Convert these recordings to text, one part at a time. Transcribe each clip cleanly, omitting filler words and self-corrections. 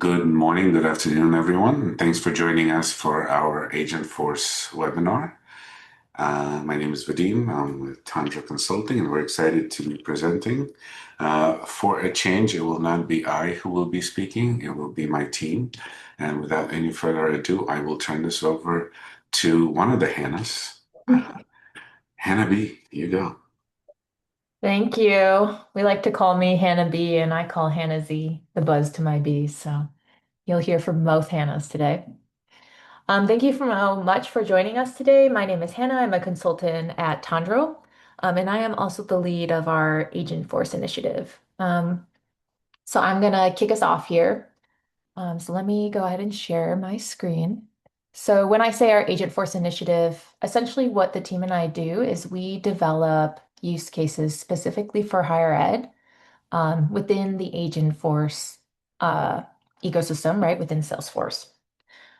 Good morning, good afternoon, everyone, and thanks for joining us for our Agentforce webinar. My name is Vadim. I'm with Tondro Consulting, and we're excited to be presenting. For a change, it will not be I who will be speaking, it will be my team. And without any further ado, I will turn this over to one of the Hannahs. Hannah B, you go. Thank you. We like to call me Hannah B, and I call Hannah Z the buzz to my B. So you'll hear from both Hannahs today. Thank you so much for joining us today. My name is Hannah. I'm a consultant at Tondro, and I am also the lead of our Agentforce initiative. So I'm going to kick us off here. So let me go ahead and share my screen. So when I say our Agentforce initiative, essentially what the team and I do is we develop use cases specifically for higher ed within the Agentforce uh, ecosystem, right, within Salesforce.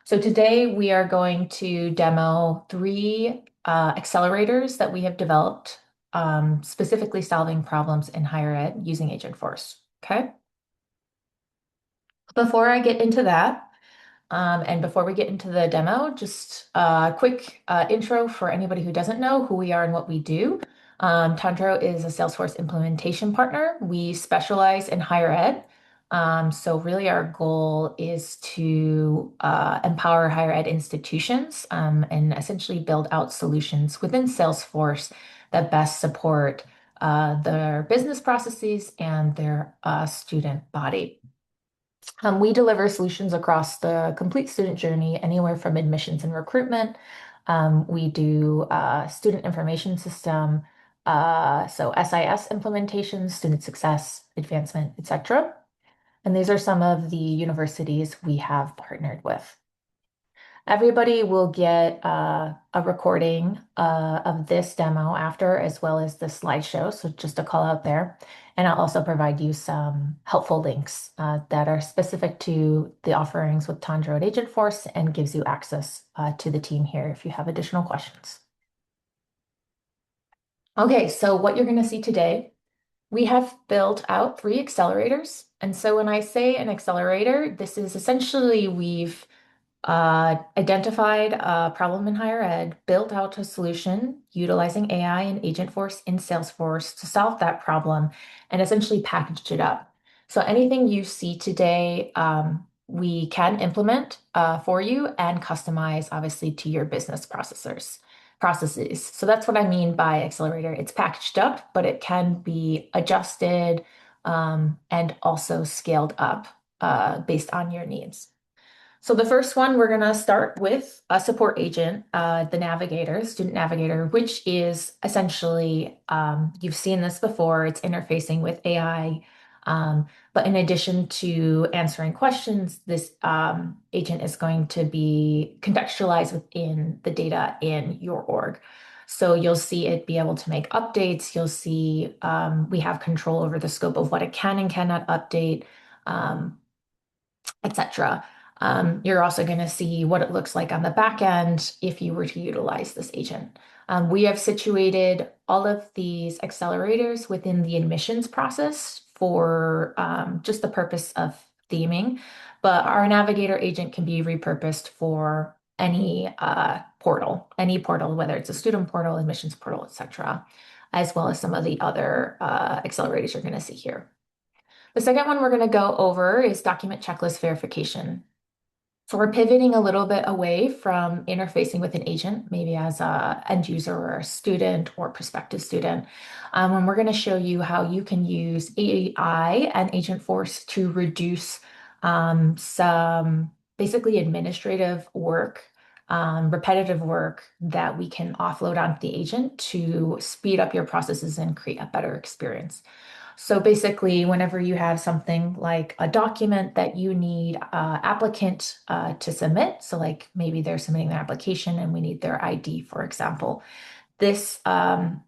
So today we are going to demo three accelerators that we have developed, specifically solving problems in higher ed using Agentforce. Okay. Before I get into that, and before we get into the demo, just a quick intro for anybody who doesn't know who we are and what we do. Tondro is a Salesforce implementation partner. We specialize in higher ed. So really our goal is to empower higher ed institutions and essentially build out solutions within Salesforce that best support their business processes and their student body. We deliver solutions across the complete student journey, anywhere from admissions and recruitment. We do student information system, so SIS implementations, student success, advancement, etc. And these are some of the universities we have partnered with. Everybody will get a recording of this demo after, as well as the slideshow. So just a call out there. And I'll also provide you some helpful links that are specific to the offerings with Tondro at Agentforce and gives you access to the team here if you have additional questions. Okay, so what you're going to see today, we have built out three accelerators. And so when I say an accelerator, this is essentially we've identified a problem in higher ed, built out a solution utilizing AI and Agentforce in Salesforce to solve that problem, and essentially packaged it up. So anything you see today, we can implement for you and customize, obviously, to your business processes. So that's what I mean by accelerator. It's packaged up, but it can be adjusted and also scaled up based on your needs. So the first one, we're going to start with a support agent, the Navigator, Student Navigator, which is essentially, you've seen this before, it's interfacing with AI. But in addition to answering questions, this agent is going to be contextualized within the data in your org. So you'll see it be able to make updates. You'll see we have control over the scope of what it can and cannot update. Etc. You're also going to see what it looks like on the back end if you were to utilize this agent. We have situated all of these accelerators within the admissions process for just the purpose of theming, but our Navigator agent can be repurposed for any portal, whether it's a student portal, admissions portal, etc., as well as some of the other accelerators you're going to see here. The second one we're going to go over is document checklist verification. So we're pivoting a little bit away from interfacing with an agent, maybe as a end user or a student or prospective student. And we're going to show you how you can use AI and Agentforce to reduce some basically administrative work, repetitive work that we can offload onto the agent to speed up your processes and create a better experience. So basically, whenever you have something like a document that you need applicant to submit, so like maybe they're submitting their application and we need their ID, for example, this accelerator,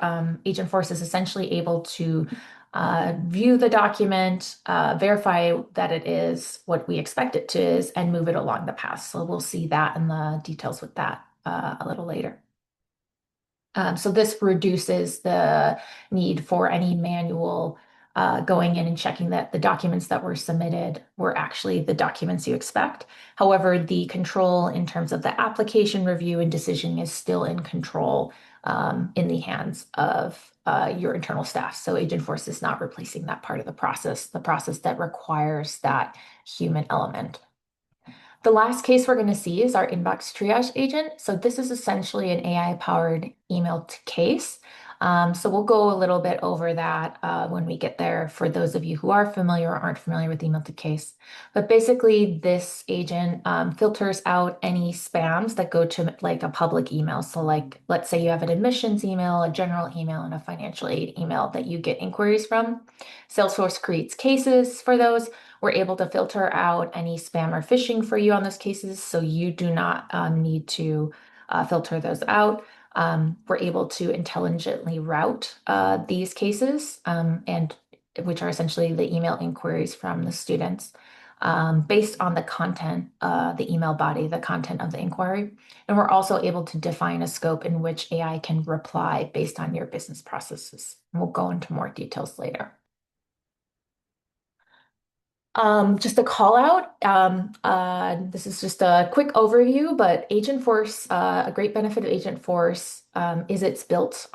Agentforce is essentially able to view the document, verify that it is what we expect it to is, and move it along the path. So we'll see that in the details with that a little later. So this reduces the need for any manual going in and checking that the documents that were submitted were actually the documents you expect. However, the control in terms of the application review and decision is still in control in the hands of your internal staff. So Agentforce is not replacing that part of the process that requires that human element. The last case we're going to see is our inbox triage agent. So this is essentially an AI-powered email to case. So we'll go a little bit over that when we get there for those of you who are familiar or aren't familiar with email to case. But basically, this agent filters out any spams that go to like a public email. So like, let's say you have an admissions email, a general email, and a financial aid email that you get inquiries from. Salesforce creates cases for those. We're able to filter out any spam or phishing for you on those cases, so you do not need to filter those out. We're able to intelligently route these cases, and which are essentially the email inquiries from the students based on the content, the email body, the content of the inquiry. And we're also able to define a scope in which AI can reply based on your business processes. And we'll go into more details later. Just a call out. This is just a quick overview, but Agentforce, a great benefit of Agentforce is it's built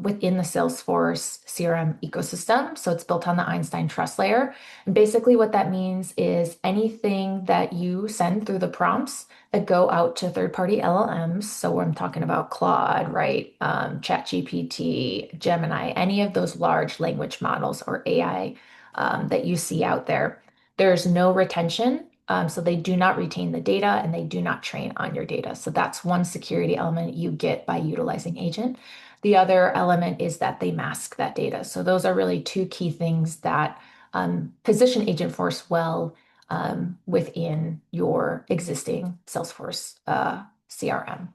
within the Salesforce CRM ecosystem. So it's built on the Einstein trust layer. And basically what that means is anything that you send through the prompts that go out to third-party LLMs. So I'm talking about Claude, right? ChatGPT, Gemini, any of those large language models or AI that you see out there. There's no retention, so they do not retain the data and they do not train on your data. So that's one security element you get by utilizing agent. The other element is that they mask that data. So those are really two key things that position Agentforce well within your existing Salesforce CRM.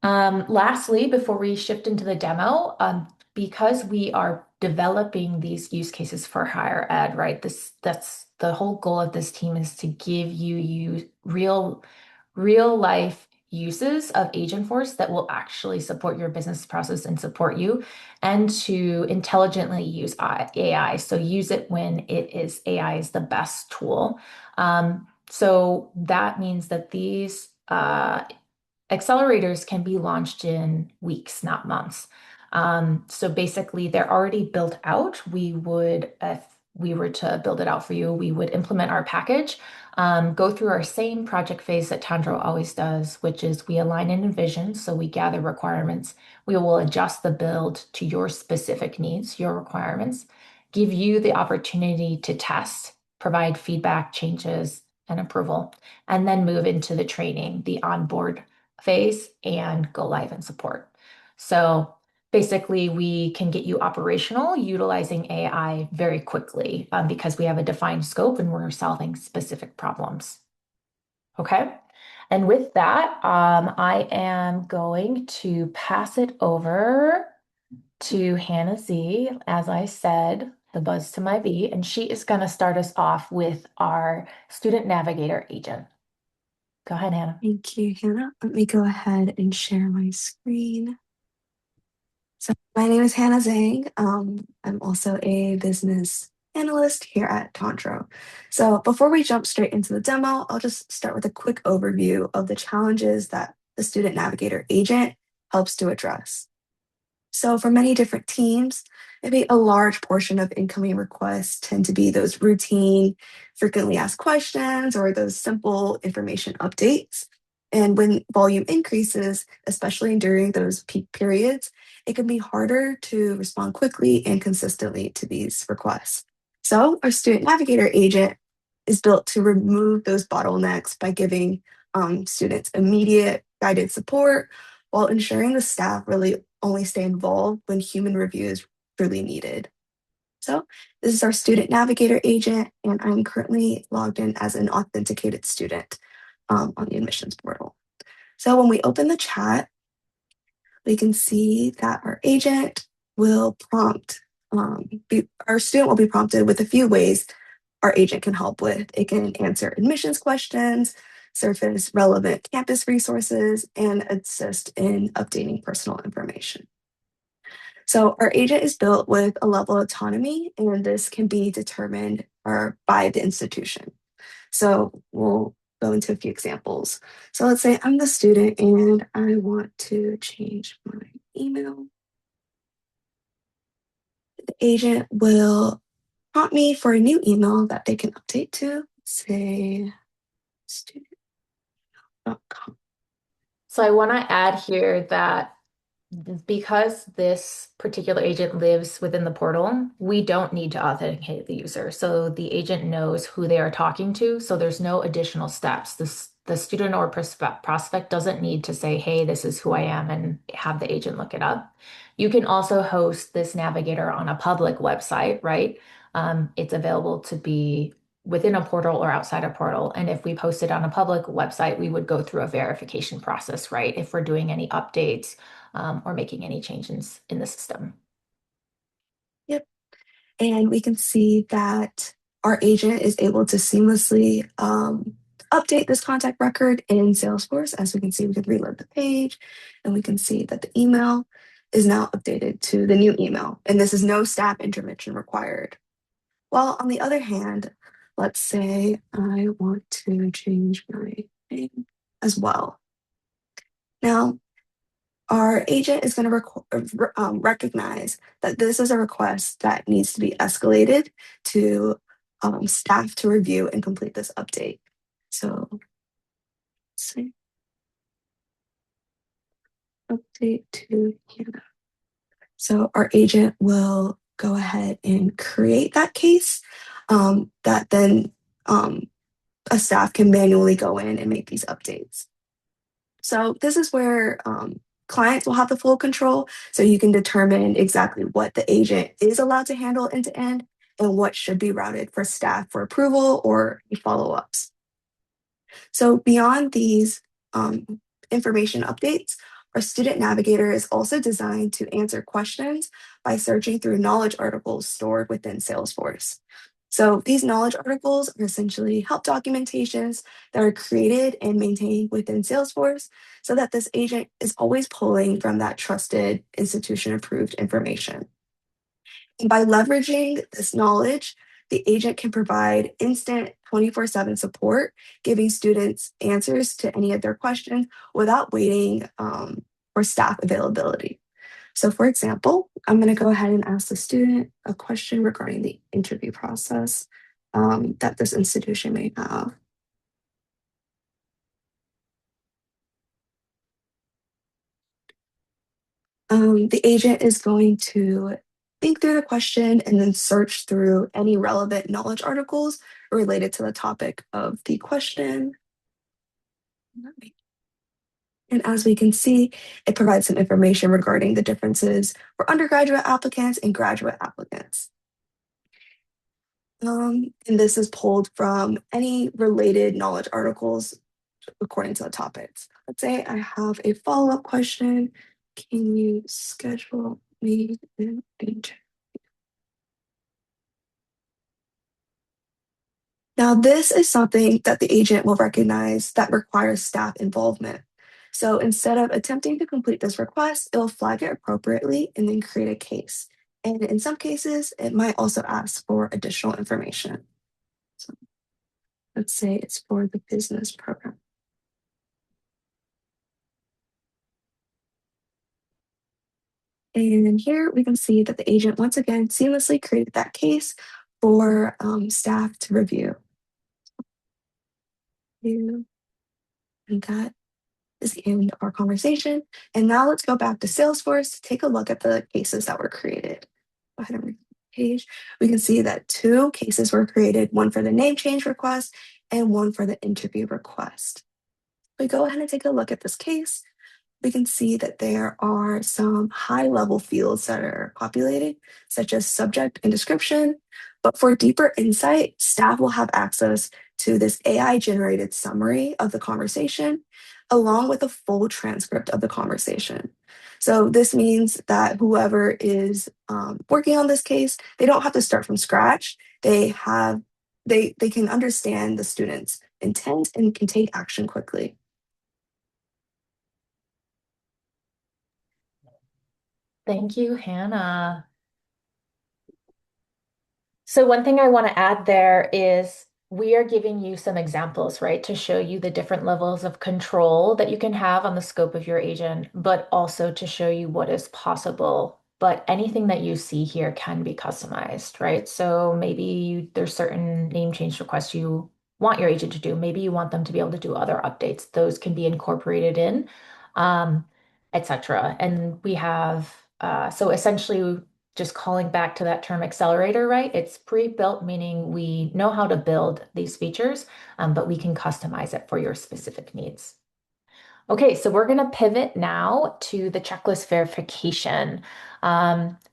Lastly, before we shift into the demo, because we are developing these use cases for higher ed, right? That's the whole goal of this team is to give you real life uses of Agentforce that will actually support your business process and support you, and to intelligently use AI. So use it when AI is the best tool. So that means that these accelerators can be launched in weeks, not months. So basically, they're already built out. If we were to build it out for you, we would implement our package, go through our same project phase that Tondro always does, which is we align and envision. So we gather requirements. We will adjust the build to your specific needs, your requirements, give you the opportunity to test, provide feedback, changes, and approval, and then move into the training, the onboard phase, and go live and support. So basically, we can get you operational utilizing AI very quickly because we have a defined scope and we're solving specific problems. Okay. And with that, I am going to pass it over to Hannah Z. As I said, the buzz to my bee, and she is going to start us off with our student navigator agent. Go ahead, Hannah. Thank you, Hannah. Let me go ahead and share my screen. So my name is Hannah Zhang. I'm also a business analyst here at Tondro. So before we jump straight into the demo, I'll just start with a quick overview of the challenges that the Student Navigator agent helps to address. So for many different teams, maybe a large portion of incoming requests tend to be those routine, frequently asked questions or those simple information updates. And when volume increases, especially during those peak periods, it can be harder to respond quickly and consistently to these requests. So our Student Navigator agent is built to remove those bottlenecks by giving students immediate guided support while ensuring the staff really only stay involved when human review is truly needed. So this is our Student Navigator agent, and I'm currently logged in as an authenticated student on the admissions portal. So when we open the chat, we can see that our agent will prompt, our student will be prompted with a few ways our agent can help with. It can answer admissions questions, surface relevant campus resources, and assist in updating personal information. So our agent is built with a level of autonomy, and this can be determined by the institution. So we'll go into a few examples. So let's say I'm the student and I want to change my email. The agent will prompt me for a new email that they can update to, say student.com. So I want to add here that because this particular agent lives within the portal, we don't need to authenticate the user. So the agent knows who they are talking to. So there's no additional steps. The student or prospect doesn't need to say, hey, this is who I am, and have the agent look it up. You can also host this Navigator on a public website, right? It's available to be within a portal or outside a portal. And if we post it on a public website, we would go through a verification process, right? If we're doing any updates or making any changes in the system. Yep. And we can see that our agent is able to seamlessly update this contact record in Salesforce. As we can see, we can reload the page and we can see that the email is now updated to the new email. And this is no staff intervention required. While on the other hand, let's say I want to change my name as well. Now, our agent is going to recognize that this is a request that needs to be escalated to staff to review and complete this update. So, let's see, update to Hannah. So our agent will go ahead and create that case that then a staff can manually go in and make these updates. So this is where clients will have the full control, so you can determine exactly what the agent is allowed to handle end to end and what should be routed for staff for approval or follow-ups. So beyond these information updates, our student navigator is also designed to answer questions by searching through knowledge articles stored within Salesforce. So these knowledge articles are essentially help documentations that are created and maintained within Salesforce so that this agent is always pulling from that trusted institution approved information. And by leveraging this knowledge, the agent can provide instant 24/7 support, giving students answers to any of their questions without waiting for staff availability. So for example, I'm going to go ahead and ask the student a question regarding the interview process that this institution may have. The agent is going to think through the question and then search through any relevant knowledge articles related to the topic of the question. And as we can see, it provides some information regarding the differences for undergraduate applicants and graduate applicants. And this is pulled from any related knowledge articles according to the topics. Let's say I have a follow-up question. Can you schedule me an interview? Now, this is something that the agent will recognize that requires staff involvement. So instead of attempting to complete this request, it will flag it appropriately and then create a case. And in some cases, it might also ask for additional information. So let's say it's for the business program. And here we can see that the agent once again seamlessly created that case for staff to review. And that is the end of our conversation. And now let's go back to Salesforce to take a look at the cases that were created. Go ahead and read the page. We can see that 2 cases were created, one for the name change request and one for the interview request. We go ahead and take a look at this case. We can see that there are some high-level fields that are populated, such as subject and description. But for deeper insight, staff will have access to this AI-generated summary of the conversation, along with a full transcript of the conversation. So this means that whoever is working on this case, they don't have to start from scratch. They can understand the student's intent and can take action quickly. Thank you, Hannah. So one thing I want to add there is we are giving you some examples, right, to show you the different levels of control that you can have on the scope of your agent, but also to show you what is possible. But anything that you see here can be customized, right? So maybe there's certain name change requests you want your agent to do. Maybe you want them to be able to do other updates. Those can be incorporated in, um, etc. And we have, so essentially just calling back to that term accelerator, right? It's pre-built, meaning we know how to build these features, but we can customize it for your specific needs. Okay, so we're going to pivot now to the checklist verification.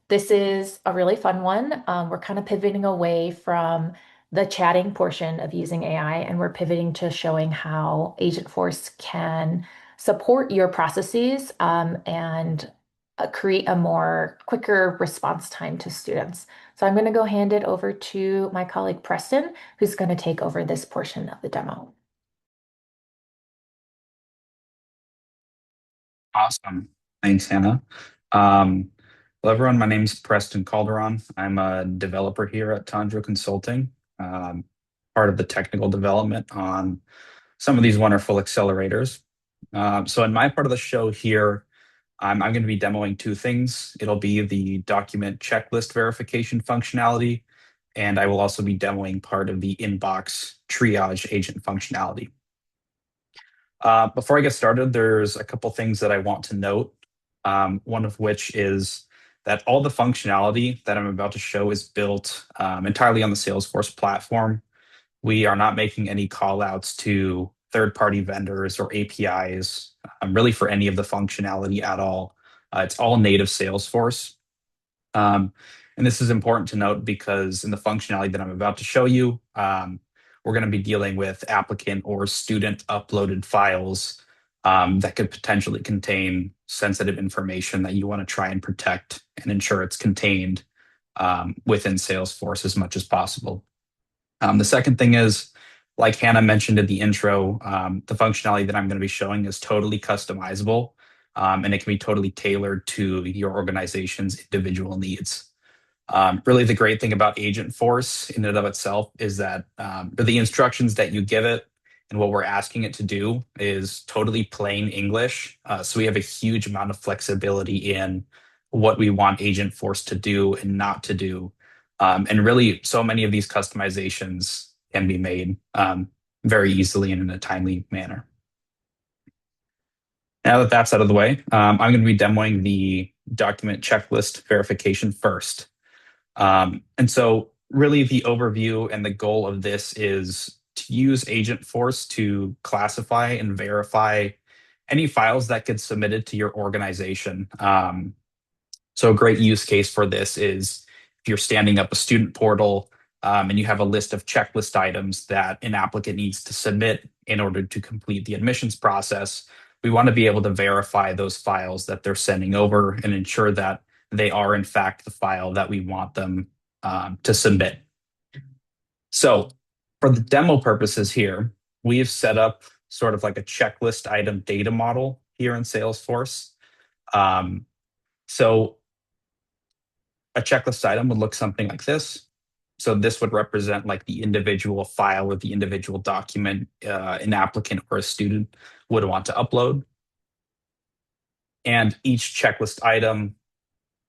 This is a really fun one. We're kind of pivoting away from the chatting portion of using AI, and we're pivoting to showing how Agentforce can support your processes and create a more quicker response time to students. So I'm going to go hand it over to my colleague Preston, who's going to take over this portion of the demo. Awesome. Thanks, Hannah. Um, Hello, everyone. My name is Preston Calderon. I'm a developer here at Tondro Consulting, um, part of the technical development on some of these wonderful accelerators. So in my part of the show here, I'm going to be demoing two things. It'll be the document checklist verification functionality, and I will also be demoing part of the inbox triage agent functionality. Before I get started, there's a couple things that I want to note. One of which is that all the functionality that I'm about to show is built entirely on the Salesforce platform. We are not making any call outs to third-party vendors or APIs, really for any of the functionality at all. It's all native Salesforce. Um, and this is important to note because in the functionality that I'm about to show you, we're going to be dealing with applicant or student uploaded files that could potentially contain sensitive information that you want to try and protect and ensure it's contained within Salesforce as much as possible. The second thing is, like Hannah mentioned in the intro, the functionality that I'm going to be showing is totally customizable, and it can be totally tailored to your organization's individual needs. Really, the great thing about Agentforce in and of itself is that the instructions that you give it and what we're asking it to do is totally plain English. So we have a huge amount of flexibility in what we want Agentforce to do and not to do. And really, so many of these customizations can be made very easily and in a timely manner. Now that that's out of the way, I'm going to be demoing the document checklist verification first. And so really the overview and the goal of this is to use Agentforce to classify and verify any files that get submitted to your organization. So a great use case for this is if you're standing up a student portal and you have a list of checklist items that an applicant needs to submit in order to complete the admissions process, we want to be able to verify those files that they're sending over and ensure that they are in fact the file that we want them to submit. So for the demo purposes here, we have set up sort of like a checklist item data model here in Salesforce. So a checklist item would look something like this. So this would represent like the individual file or the individual document an applicant or a student would want to upload. And each checklist item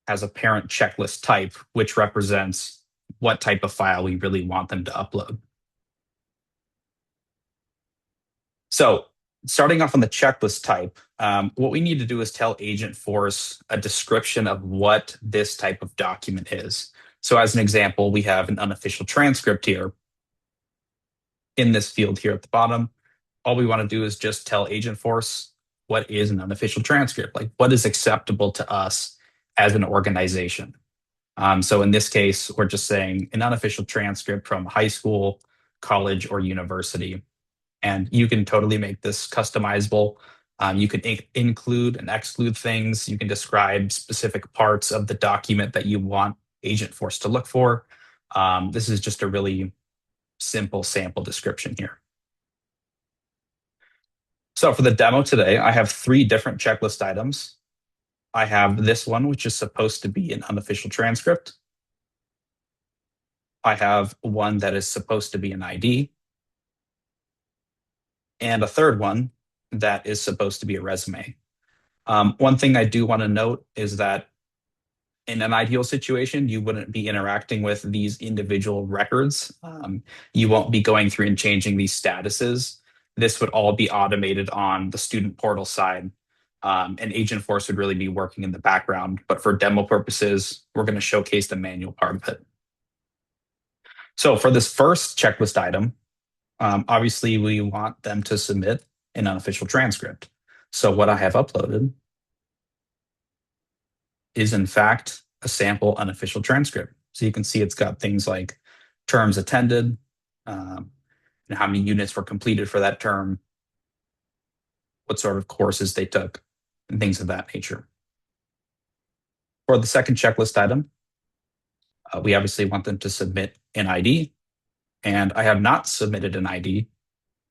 has a parent checklist type, which represents what type of file we really want them to upload. So starting off on the checklist type, what we need to do is tell Agentforce a description of what this type of document is. So as an example, we have an unofficial transcript here in this field here at the bottom. All we want to do is just tell Agentforce what is an unofficial transcript, like what is acceptable to us as an organization. So in this case, we're just saying an unofficial transcript from high school, college, or university. And you can totally make this customizable. You can include and exclude things. You can describe specific parts of the document that you want Agentforce to look for. This is just a really simple sample description here. So for the demo today, I have 3 different checklist items. I have this one, which is supposed to be an unofficial transcript. I have one that is supposed to be an ID, and a third one that is supposed to be a resume. One thing I do want to note is that in an ideal situation, you wouldn't be interacting with these individual records. You won't be going through and changing these statuses. This would all be automated on the student portal side. And Agentforce would really be working in the background. But for demo purposes, we're going to showcase the manual part of it. So for this first checklist item, obviously we want them to submit an unofficial transcript. So what I have uploaded is in fact a sample unofficial transcript. So you can see it's got things like terms attended, and how many units were completed for that term, what sort of courses they took, and things of that nature. For the second checklist item, we obviously want them to submit an ID, and I have not submitted an ID.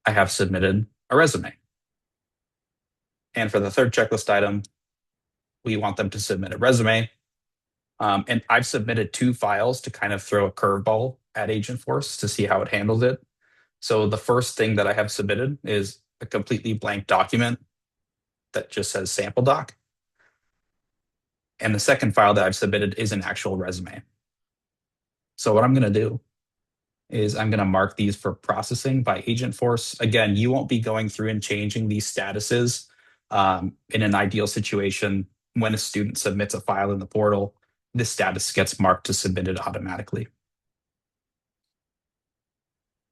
I have submitted a resume. And for the third checklist item, we want them to submit a resume. And I've submitted 2 files to kind of throw a curveball at Agentforce to see how it handles it. So the first thing that I have submitted is a completely blank document that just says sample doc. And the second file that I've submitted is an actual resume. So what I'm going to do is I'm going to mark these for processing by Agentforce. Again, you won't be going through and changing these statuses. In an ideal situation, when a student submits a file in the portal, this status gets marked to submitted automatically.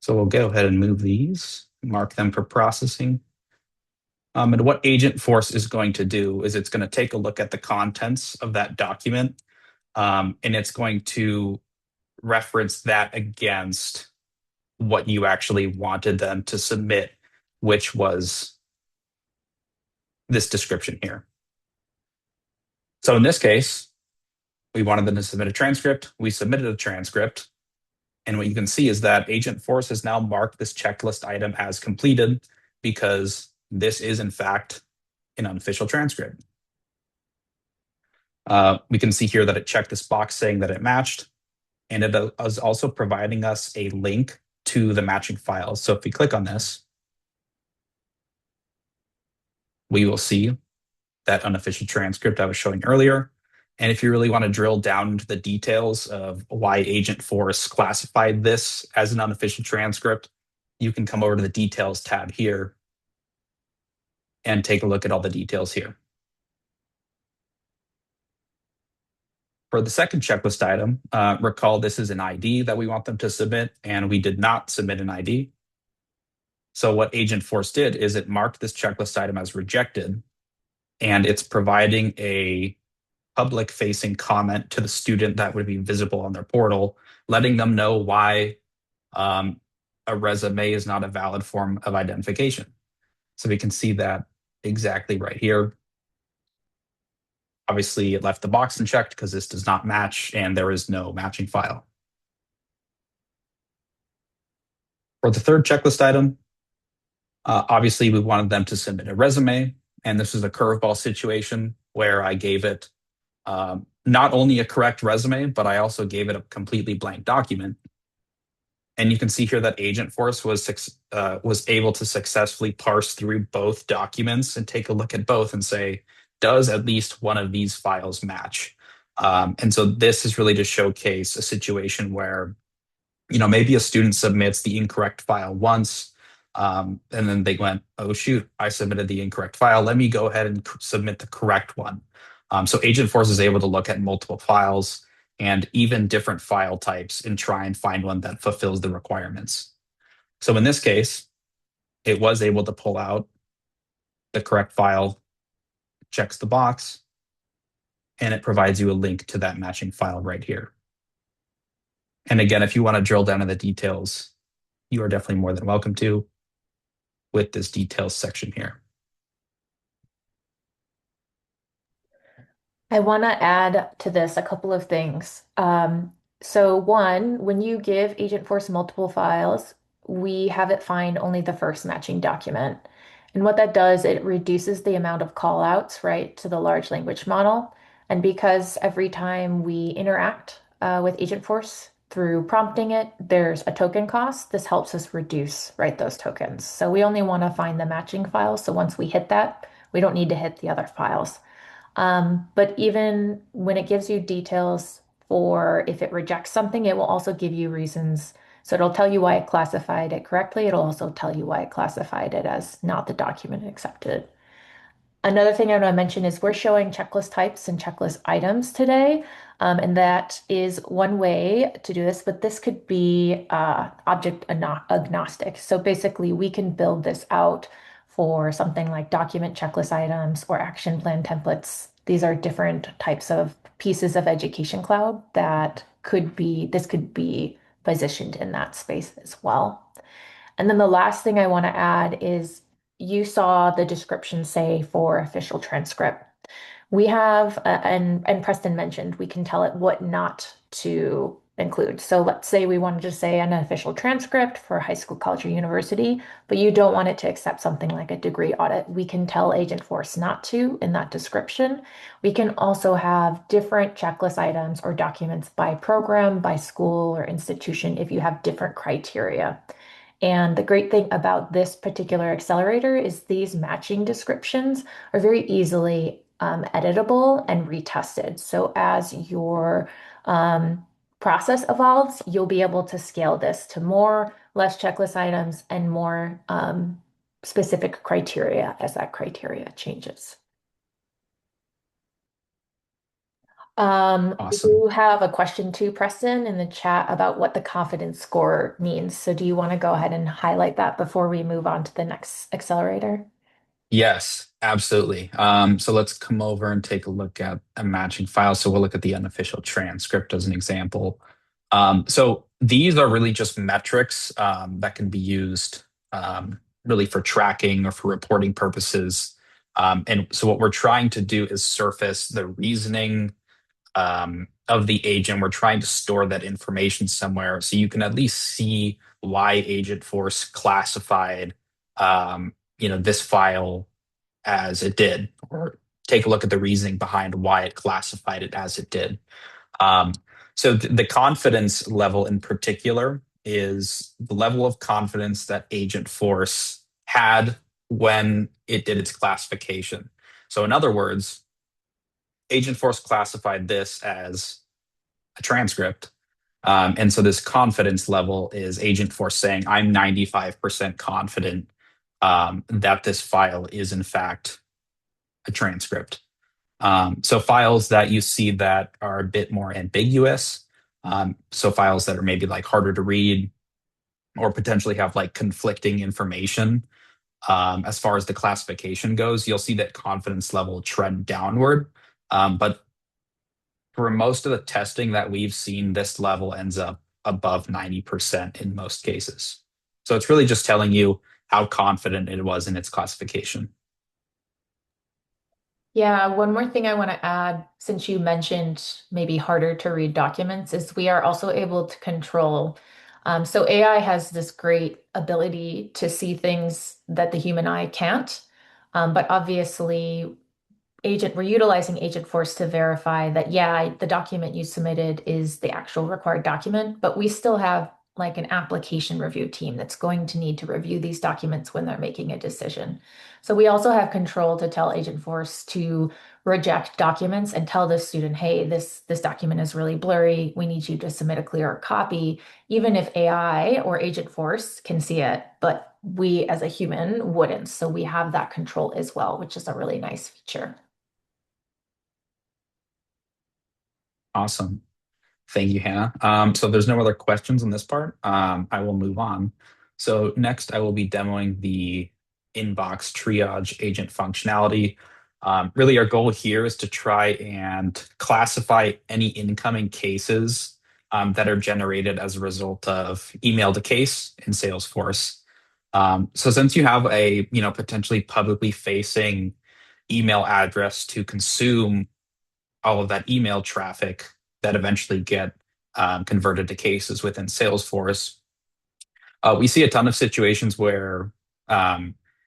So we'll go ahead and move these, mark them for processing. And what Agentforce is going to do is it's going to take a look at the contents of that document, and it's going to reference that against what you actually wanted them to submit, which was this description here. So in this case, we wanted them to submit a transcript. We submitted a transcript. And what you can see is that Agentforce has now marked this checklist item as completed because this is, in fact, an unofficial transcript. We can see here that it checked this box saying that it matched, and it is also providing us a link to the matching files. So if we click on this, we will see that unofficial transcript I was showing earlier. And if you really want to drill down into the details of why Agentforce classified this as an unofficial transcript, you can come over to the details tab here and take a look at all the details here. For the second checklist item, recall this is an ID that we want them to submit, and we did not submit an ID. So what Agentforce did is it marked this checklist item as rejected, and it's providing a public-facing comment to the student that would be visible on their portal, letting them know why a resume is not a valid form of identification. So we can see that exactly right here. Obviously, it left the box unchecked because this does not match and there is no matching file. For the third checklist item, obviously we wanted them to submit a resume, and this is a curveball situation where I gave it not only a correct resume, but I also gave it a completely blank document. And you can see here that Agentforce was able to successfully parse through both documents and take a look at both and say, does at least one of these files match? And so this is really to showcase a situation where, maybe a student submits the incorrect file once, and then they went, oh, shoot, I submitted the incorrect file. Let me go ahead and submit the correct one. So Agentforce is able to look at multiple files and even different file types and try and find one that fulfills the requirements. So in this case, it was able to pull out the correct file, checks the box, and it provides you a link to that matching file right here. And again, if you want to drill down in the details, you are definitely more than welcome to with this details section here. I want to add to this a couple of things. So one, when you give Agentforce multiple files, we have it find only the first matching document. And what that does, it reduces the amount of call outs, right, to the large language model. And because every time we interact with Agentforce through prompting it, there's a token cost, this helps us reduce, right, those tokens. So we only want to find the matching files. So once we hit that, we don't need to hit the other files. But even when it gives you details for if it rejects something, it will also give you reasons. So it'll tell you why it classified it correctly. It'll also tell you why it classified it as not the document accepted. Another thing I want to mention is we're showing checklist types and checklist items today. And that is one way to do this, but this could be object agnostic. So basically, we can build this out for something like document checklist items or action plan templates. These are different types of pieces of Education Cloud that this could be positioned in that space as well. And then the last thing I want to add is you saw the description say for official transcript. We have, and Preston mentioned, we can tell it what not to include. So let's say we wanted to say an official transcript for high school, college, or university, but you don't want it to accept something like a degree audit. We can tell Agentforce not to in that description. We can also have different checklist items or documents by program, by school, or institution if you have different criteria. And the great thing about this particular accelerator is these matching descriptions are very easily editable and retested. So as your process evolves, you'll be able to scale this to more, less checklist items and more specific criteria as that criteria changes. We Awesome. do have a question too, Preston, in the chat about what the confidence score means. So do you want to go ahead and highlight that before we move on to the next accelerator? Yes, absolutely. So let's come over and take a look at a matching file. So we'll look at the unofficial transcript as an example. So these are really just metrics that can be used really for tracking or for reporting purposes. And so what we're trying to do is surface the reasoning of the agent. We're trying to store that information somewhere so you can at least see why Agentforce classified this file as it did, or take a look at the reasoning behind why it classified it as it did. Um, so the confidence level in particular is the level of confidence that Agentforce had when it did its classification. So in other words, Agentforce classified this as a transcript. And so this confidence level is Agentforce saying, I'm 95% confident that this file is in fact a transcript. So files that you see that are a bit more ambiguous, so files that are maybe like harder to read or potentially have like conflicting information as far as the classification goes, you'll see that confidence level trend downward. But for most of the testing that we've seen, this level ends up above 90% in most cases. So it's really just telling you how confident it was in its classification. Yeah, one more thing I want to add, since you mentioned maybe harder to read documents, is we are also able to control. So AI has this great ability to see things that the human eye can't. But obviously, we're utilizing Agentforce to verify that, yeah, the document you submitted is the actual required document, but we still have like an application review team that's going to need to review these documents when they're making a decision. So we also have control to tell Agentforce to reject documents and tell the student, hey, this document is really blurry. We need you to submit a clearer copy, even if AI or Agentforce can see it, but we as a human wouldn't. So we have that control as well, which is a really nice feature. Awesome. Thank you, Hannah. So there's no other questions on this part. I will move on. So next I will be demoing the inbox triage agent functionality. Really our goal here is to try and classify any incoming cases that are generated as a result of email to case in Salesforce. So since you have a potentially publicly facing email address to consume all of that email traffic that eventually get converted to cases within Salesforce. We see a ton of situations where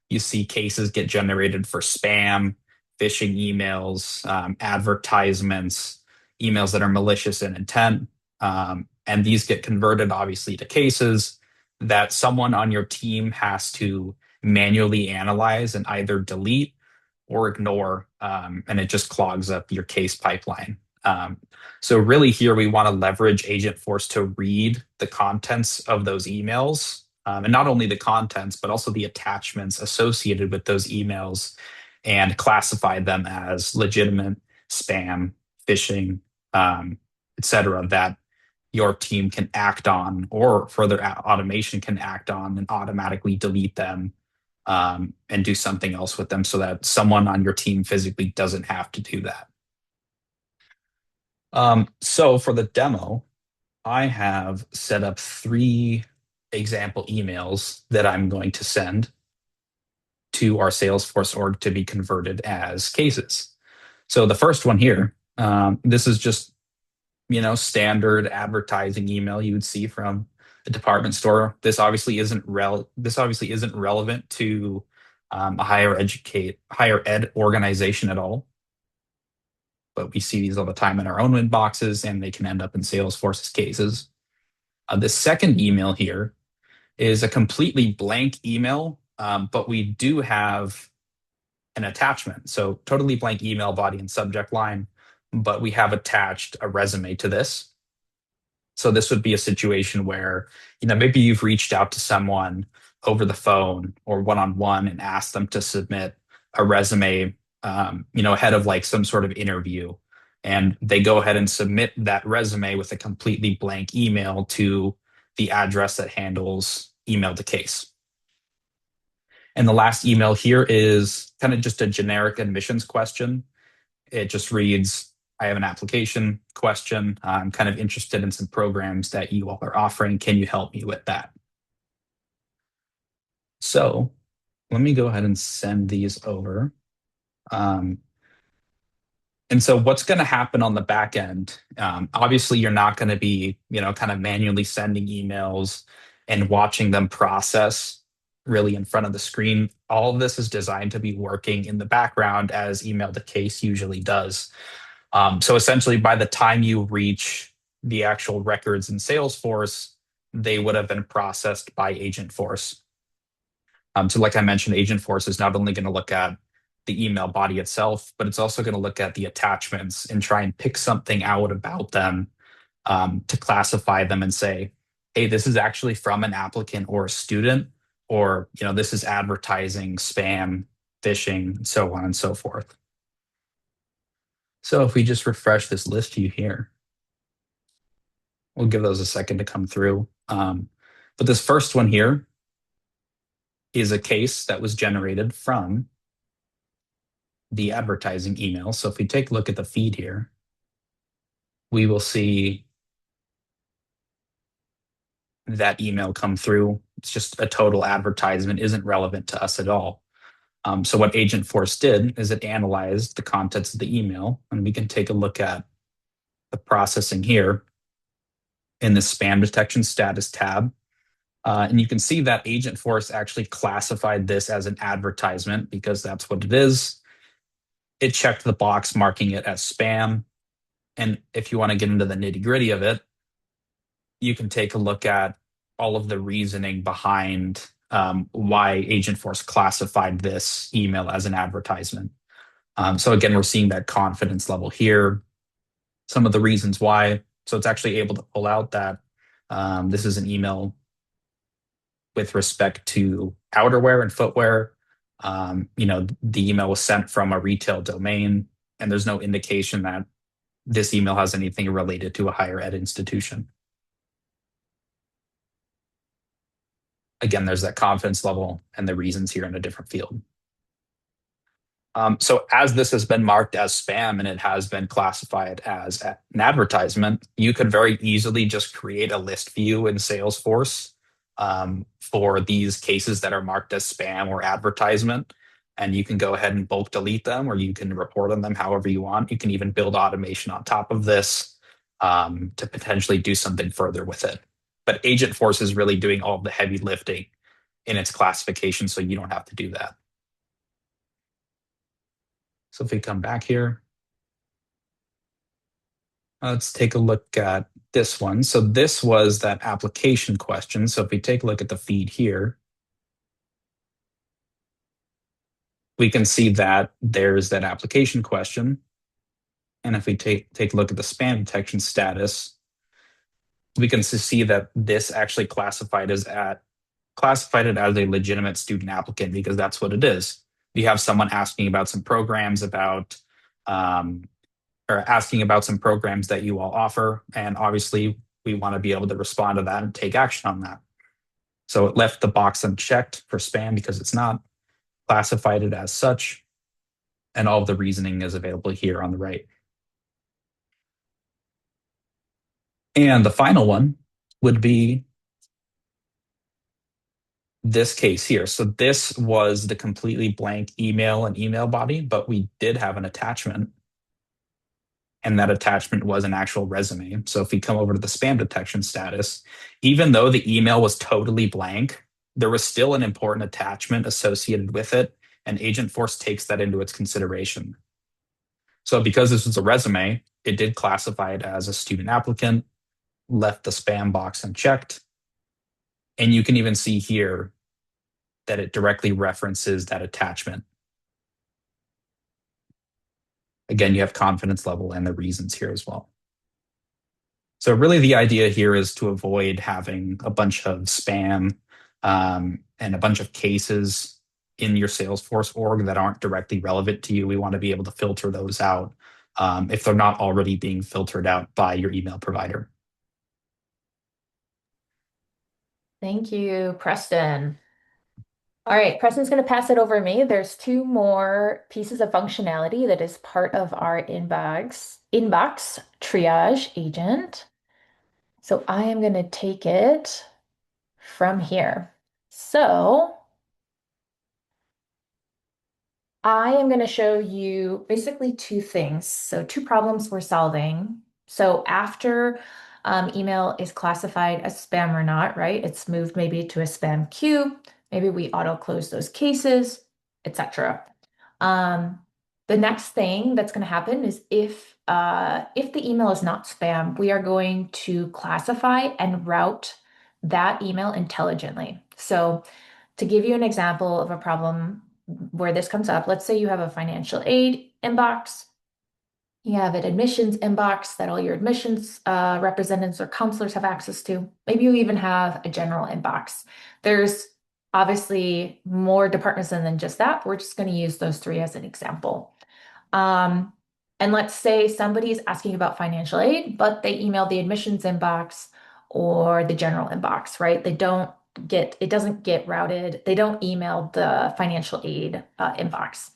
You see cases get generated for spam, phishing emails, advertisements, emails that are malicious in intent. And these get converted, obviously, to cases that someone on your team has to manually analyze and either delete or ignore, and it just clogs up your case pipeline. So really here we want to leverage Agentforce to read the contents of those emails, and not only the contents, but also the attachments associated with those emails, and classify them as legitimate, spam, phishing, etc., that your team can act on, or further automation can act on and automatically delete them, and do something else with them so that someone on your team physically doesn't have to do that. So for the demo, I have set up 3 example emails that I'm going to send to our Salesforce org to be converted as cases. So the first one here, this is just standard advertising email you would see from a department store. This obviously isn't relevant to a higher ed organization at all. But we see these all the time in our own inboxes, and they can end up in Salesforce's cases. The second email here is a completely blank email, but we do have an attachment. So totally blank email, body and subject line, but we have attached a resume to this. So this would be a situation where, maybe you've reached out to someone over the phone or one-on-one and asked them to submit a resume, ahead of like some sort of interview. And they go ahead and submit that resume with a completely blank email to the address that handles email to case. And the last email here is kind of just a generic admissions question. It just reads, I have an application question. I'm kind of interested in some programs that you all are offering. Can you help me with that? So let me go ahead and send these over. And so what's going to happen on the back end, obviously you're not going to be, kind of manually sending emails and watching them process really in front of the screen. All of this is designed to be working in the background as email to case usually does. So essentially, by the time you reach the actual records in Salesforce, they would have been processed by Agentforce. So like I mentioned, Agentforce is not only going to look at the email body itself, but it's also going to look at the attachments and try and pick something out about them, to classify them and say, hey, this is actually from an applicant or a student, or this is advertising, spam, phishing, and so on and so forth. So if we just refresh this list view here, we'll give those a second to come through. But this first one here is a case that was generated from the advertising email. So if we take a look at the feed here, we will see that email come through. It's just a total advertisement, isn't relevant to us at all. So what Agentforce did is it analyzed the contents of the email, and we can take a look at the processing here in the spam detection status tab. And you can see that Agentforce actually classified this as an advertisement because that's what it is. It checked the box marking it as spam. And if you want to get into the nitty-gritty of it, you can take a look at all of the reasoning behind why Agentforce classified this email as an advertisement. So again, we're seeing that confidence level here, some of the reasons why. So it's actually able to pull out that this is an email with respect to outerwear and footwear. The email was sent from a retail domain, and there's no indication that this email has anything related to a higher ed institution. Again, there's that confidence level and the reasons here in a different field. So as this has been marked as spam and it has been classified as an advertisement, you could very easily just create a list view in Salesforce for these cases that are marked as spam or advertisement. And you can go ahead and bulk delete them, or you can report on them however you want. You can even build automation on top of this to potentially do something further with it. But Agentforce is really doing all of the heavy lifting in its classification, so you don't have to do that. So if we come back here, let's take a look at this one. So this was that application question. So if we take a look at the feed here, we can see that there's that application question. And if we take a look at the spam detection status, we can see that this actually classified it as a legitimate student applicant, because that's what it is. You have someone asking about some programs or asking about some programs that you all offer, and obviously we want to be able to respond to that and take action on that. So it left the box unchecked for spam because it's not, classified it as such, and all of the reasoning is available here on the right. And the final one would be this case here. So this was the completely blank email and email body, but we did have an attachment, and that attachment was an actual resume. So if we come over to the spam detection status, even though the email was totally blank, there was still an important attachment associated with it, and Agentforce takes that into its consideration. So because this was a resume, it did classify it as a student applicant, left the spam box unchecked, and you can even see here that it directly references that attachment. Again, you have confidence level and the reasons here as well. So really the idea here is to avoid having a bunch of spam and a bunch of cases in your Salesforce org that aren't directly relevant to you. We want to be able to filter those out if they're not already being filtered out by your email provider. Thank you, Preston. All right, Preston's going to pass it over to me. There's two more pieces of functionality that is part of our inbox triage agent. So I am going to take it from here. So I am going to show you basically two things. So two problems we're solving. So after email is classified as spam or not, right? It's moved maybe to a spam queue. Maybe we auto close those cases, etc. The next thing that's going to happen is if the email is not spam, we are going to classify and route that email intelligently. So to give you an example of a problem where this comes up, let's say you have a financial aid inbox. You have an admissions inbox that all your admissions representatives or counselors have access to. Maybe you even have a general inbox. There's obviously more departments than just that. We're just going to use those three as an example. And let's say somebody's asking about financial aid, but they emailed the admissions inbox or the general inbox, right? It doesn't get routed. They don't email the financial aid inbox.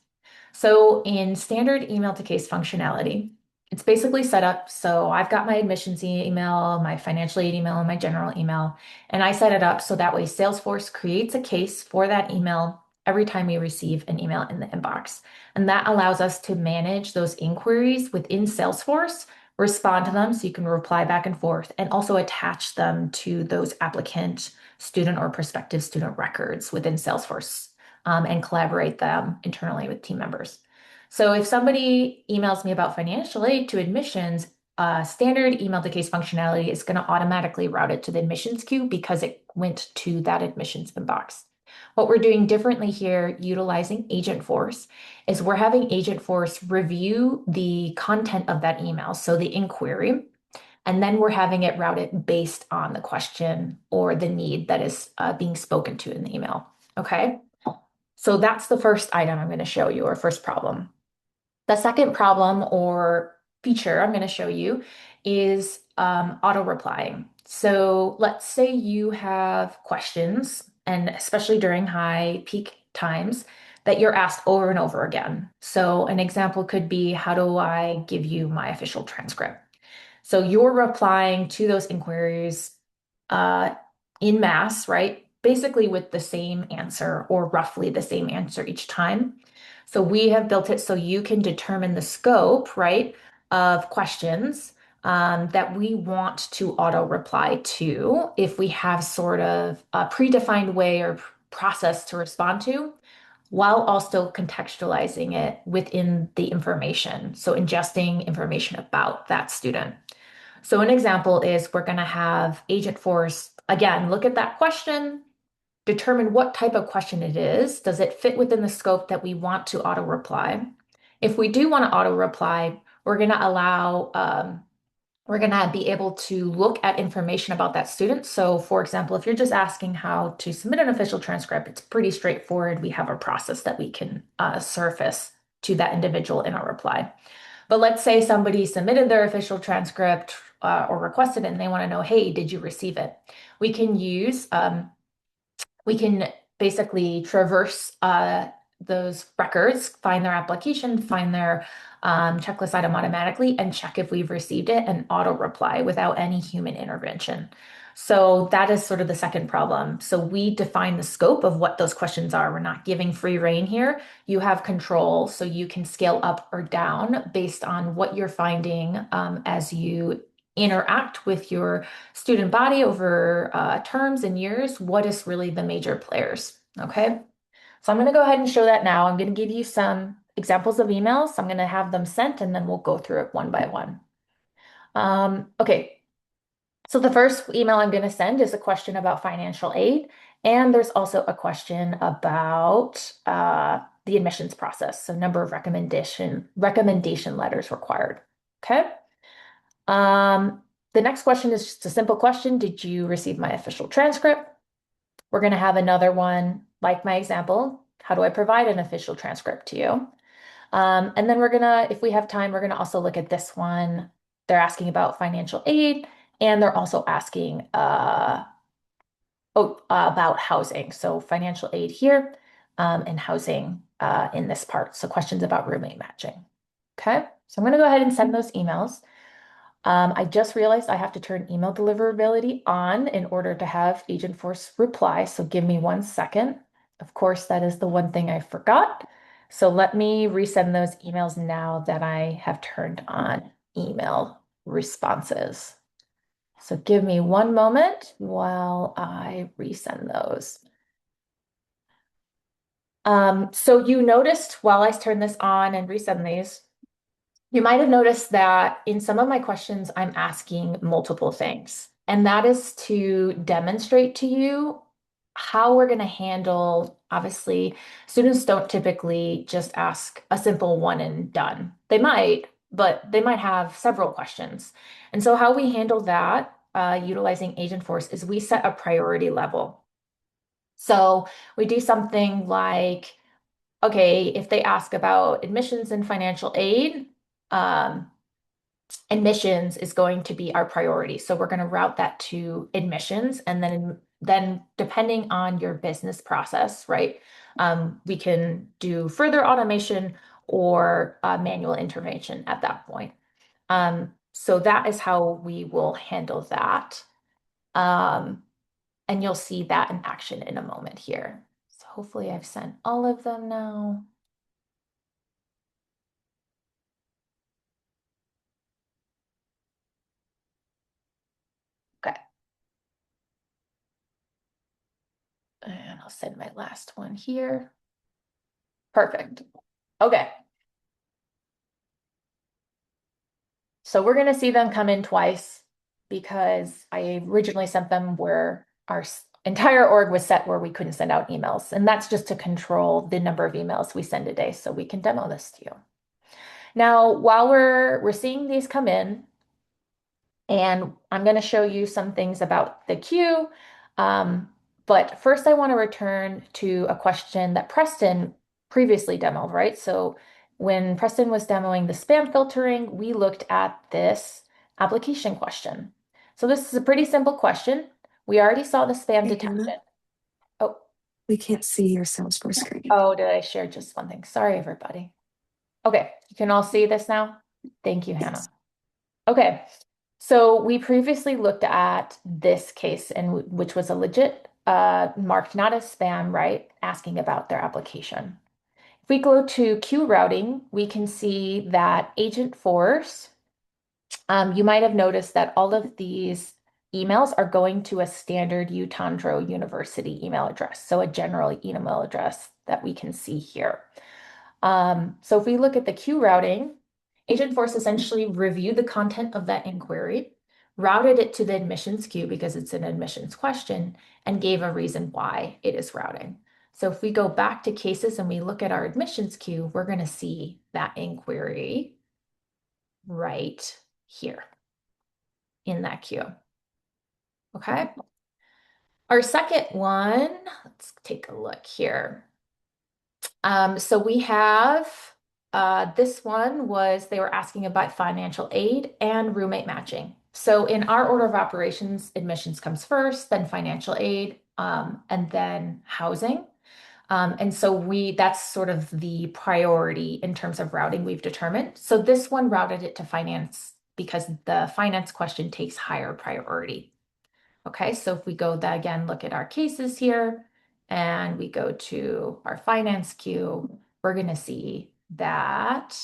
So in standard email to case functionality, it's basically set up. So I've got my admissions email, my financial aid email, and my general email, and I set it up so that way Salesforce creates a case for that email every time we receive an email in the inbox. And that allows us to manage those inquiries within Salesforce, respond to them so you can reply back and forth, and also attach them to those applicant, student, or prospective student records within Salesforce. And collaborate them internally with team members. So if somebody emails me about financial aid to admissions, standard email to case functionality is going to automatically route it to the admissions queue because it went to that admissions inbox. What we're doing differently here, utilizing Agentforce, is we're having Agentforce review the content of that email, so the inquiry, and then we're having it routed based on the question or the need that is being spoken to in the email. Okay? So that's the first item I'm going to show you, or first problem. The second problem or feature I'm going to show you is auto replying. So let's say you have questions, and especially during high peak times, that you're asked over and over again. So an example could be, how do I give you my official transcript? So you're replying to those inquiries in mass, right? Basically with the same answer or roughly the same answer each time. So we have built it so you can determine the scope, right, of questions that we want to auto reply to if we have sort of a predefined way or process to respond to, while also contextualizing it within the information. So ingesting information about that student. So an example is we're going to have Agentforce, again, look at that question, determine what type of question it is. Does it fit within the scope that we want to auto reply? If we do want to auto reply, we're going to allow, we're going to be able to look at information about that student. So for example, if you're just asking how to submit an official transcript, it's pretty straightforward. We have a process that we can surface to that individual in our reply. But let's say somebody submitted their official transcript or requested it and they want to know, hey, did you receive it? We can basically traverse those records, find their application, find their checklist item automatically, and check if we've received it and auto reply without any human intervention. So that is sort of the second problem. So we define the scope of what those questions are. We're not giving free rein here. You have control, so you can scale up or down based on what you're finding as you interact with your student body over terms and years. What is really the major players? Okay. So I'm going to go ahead and show that now. I'm going to give you some examples of emails. I'm going to have them sent and then we'll go through it one by one. Okay. So the first email I'm going to send is a question about financial aid. And there's also a question about the admissions process. So number of recommendation letters required. Okay. The next question is just a simple question. Did you receive my official transcript? We're going to have another one like my example. How do I provide an official transcript to you? And then we're going to, if we have time, we're going to also look at this one. They're asking about financial aid, and they're also asking about housing. So financial aid here and housing in this part. So questions about roommate matching. Okay, so I'm going to go ahead and send those emails. I just realized I have to turn email deliverability on in order to have Agentforce reply. So give me 1 second. Of course, that is the one thing I forgot. So let me resend those emails now that I have turned on email responses. So give me 1 moment while I resend those. So you noticed while I turn this on and resend these, you might have noticed that in some of my questions, I'm asking multiple things. And that is to demonstrate to you how we're going to handle, obviously, students don't typically just ask a simple one and done. They might, but they might have several questions. And so how we handle that utilizing Agentforce is we set a priority level. So we do something like, okay, if they ask about admissions and financial aid, admissions is going to be our priority. So we're going to route that to admissions. And then depending on your business process, right, we can do further automation or manual intervention at that point. So that is how we will handle that. And you'll see that in action in a moment here. So hopefully I've sent all of them now. Okay. And I'll send my last one here. Perfect. Okay. So we're going to see them come in twice because I originally sent them where our entire org was set where we couldn't send out emails. And that's just to control the number of emails we send a day so we can demo this to you. Now, while we're seeing these come in, and I'm going to show you some things about the queue. But first, I want to return to a question that Preston previously demoed, right? So when Preston was demoing the spam filtering, we looked at this application question. So this is a pretty simple question. We already saw the spam Hey, detection. Hannah, Oh, we can't see your Salesforce screen. oh, did I share just one thing? Sorry, everybody. Okay, you can all see this now? Thank you, Hannah. Yes. Okay. So we previously looked at this case, and which was a legit marked not as spam, right? Asking about their application. If we go to queue routing, we can see that Agentforce, you might have noticed that all of these emails are going to a standard Tondro University email address, so a general email address that we can see here. So if we look at the queue routing, Agentforce essentially reviewed the content of that inquiry, routed it to the admissions queue because it's an admissions question, and gave a reason why it is routing. So if we go back to cases and we look at our admissions queue, we're going to see that inquiry right here in that queue. Okay. Our second one, let's take a look here. So we have this one was they were asking about financial aid and roommate matching. So in our order of operations, admissions comes first, then financial aid, and then housing. And so that's sort of the priority in terms of routing we've determined. So this one routed it to finance because the finance question takes higher priority. Okay, so if we go again, look at our cases here, and we go to our finance queue, we're going to see that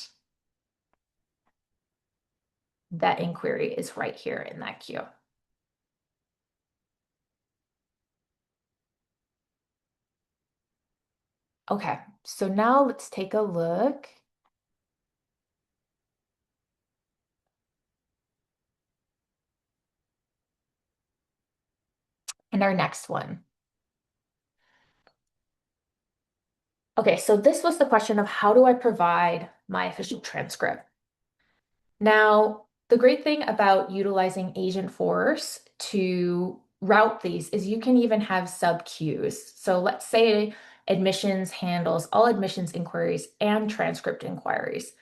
that inquiry is right here in that queue. Okay, so now let's take a look. And our next one. Okay, so this was the question of how do I provide my official transcript? Now, the great thing about utilizing Agentforce to route these is you can even have sub queues. So let's say admissions handles all admissions inquiries and transcript inquiries.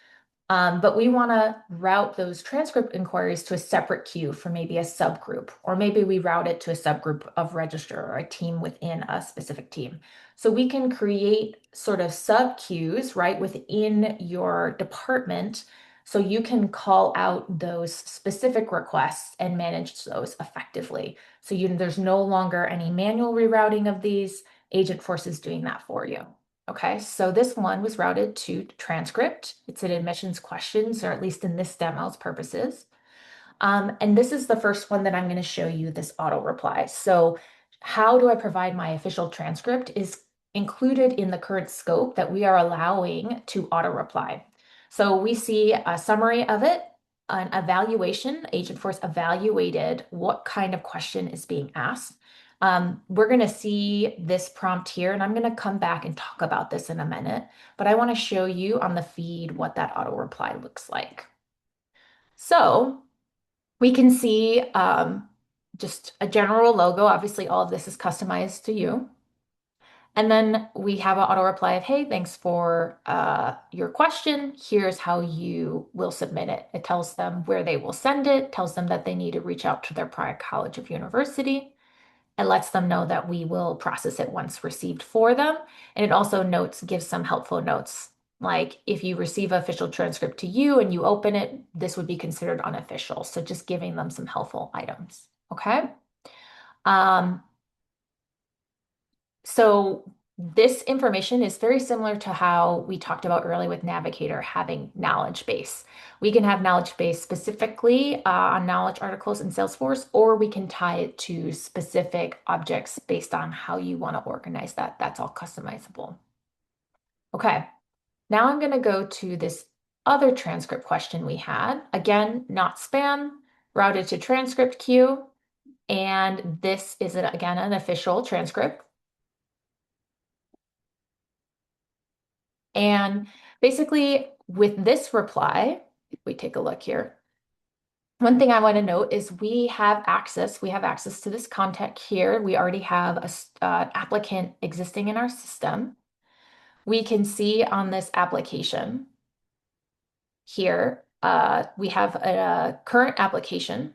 But we want to route those transcript inquiries to a separate queue for maybe a subgroup, or maybe we route it to a subgroup of register or a team within a specific team. So we can create sort of sub queues, right, within your department. So you can call out those specific requests and manage those effectively. So there's no longer any manual rerouting of these. Agentforce is doing that for you. Okay, so this one was routed to transcript. It's an admissions questions, or at least in this demo's purposes. And this is the first one that I'm going to show you this auto reply. So how do I provide my official transcript is included in the current scope that we are allowing to auto reply. So we see a summary of it, an evaluation. Agentforce evaluated what kind of question is being asked. We're going to see this prompt here, and I'm going to come back and talk about this in a minute, but I want to show you on the feed what that auto reply looks like. So we can see just a general logo. Obviously, all of this is customized to you. And then we have an auto reply of, hey, thanks for your question. Here's how you will submit it. It tells them where they will send it, tells them that they need to reach out to their prior college of university. It lets them know that we will process it once received for them. And it also gives some helpful notes. Like if you receive an official transcript to you and you open it, this would be considered unofficial. So just giving them some helpful items. Okay. So this information is very similar to how we talked about earlier with Navigator having knowledge base. We can have knowledge base specifically on knowledge articles in Salesforce, or we can tie it to specific objects based on how you want to organize that. That's all customizable. Okay, now I'm going to go to this other transcript question we had. Again, not spam, routed to transcript queue. And this is, again, an official transcript. And basically, with this reply, if we take a look here, one thing I want to note is we have access to this contact here. We already have an applicant existing in our system. We can see on this application here, we have a current application.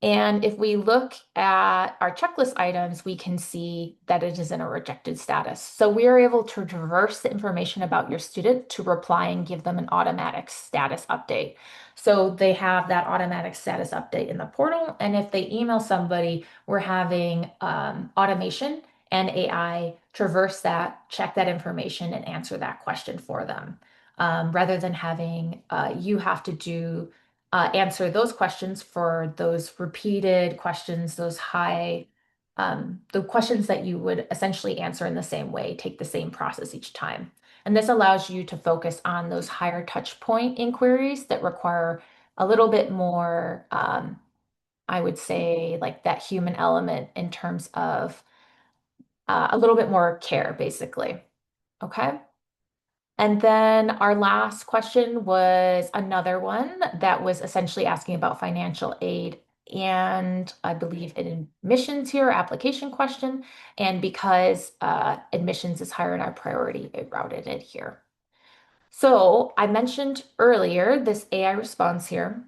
And if we look at our checklist items, we can see that it is in a rejected status. So we are able to traverse the information about your student to reply and give them an automatic status update. So they have that automatic status update in the portal. And if they email somebody, we're having automation and AI traverse that, check that information, and answer that question for them. Rather than having you have to do answer those questions for those repeated questions, those the questions that you would essentially answer in the same way, take the same process each time. And this allows you to focus on those higher touch point inquiries that require a little bit more, I would say, like that human element in terms of a little bit more care, basically. Okay. And then our last question was another one that was essentially asking about financial aid and I believe an admissions here, application question. And because admissions is higher in our priority, it routed it here. So I mentioned earlier this AI response here.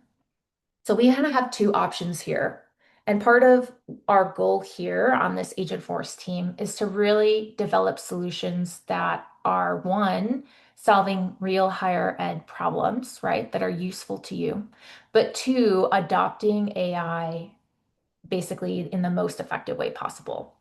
So we kind of have two options here. And part of our goal here on this Agentforce team is to really develop solutions that are one, solving real higher ed problems, right, that are useful to you, but two, adopting AI basically in the most effective way possible.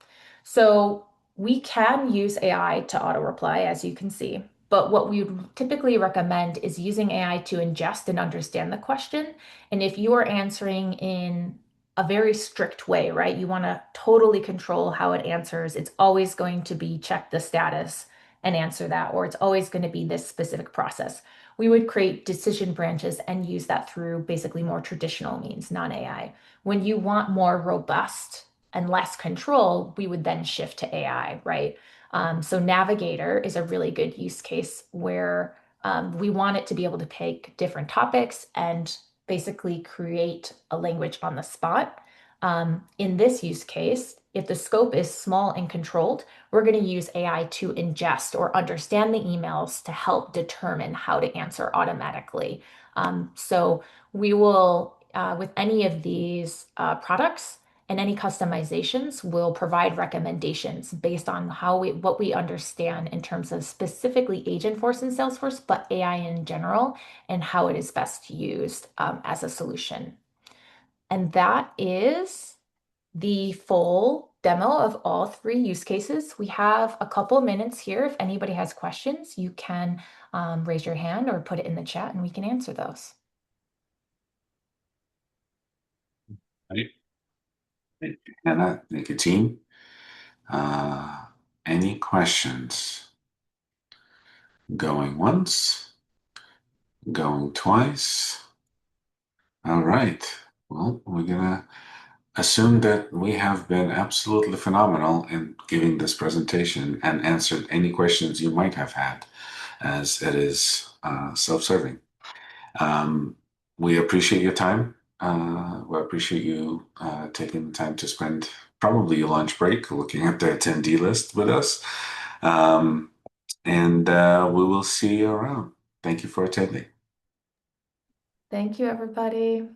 So we can use AI to auto reply, as you can see, but what we would typically recommend is using AI to ingest and understand the question. And if you are answering in a very strict way, right, you want to totally control how it answers, it's always going to be check the status and answer that, or it's always going to be this specific process. We would create decision branches and use that through basically more traditional means, non-AI. When you want more robust and less control, we would then shift to AI, right? So Navigator is a really good use case where we want it to be able to pick different topics and basically create a language on the spot. In this use case, if the scope is small and controlled, we're going to use AI to ingest or understand the emails to help determine how to answer automatically. So we will, with any of these products and any customizations, will provide recommendations based on what we understand in terms of specifically Agentforce and Salesforce, but AI in general, and how it is best used as a solution. And that is the full demo of all three use cases. We have a couple minutes here. If anybody has questions, you can raise your hand or put it in the chat and we can answer those. Right. Thank you, Hannah. Thank you, team. Any questions? Going once, going twice. All right. Well, we're gonna assume that we have been absolutely phenomenal in giving this presentation and answered any questions you might have had, as it is self-serving. We appreciate your time. We appreciate you taking the time to spend probably your lunch break looking at the attendee list with us. And we will see you around. Thank you for attending. Thank you, everybody.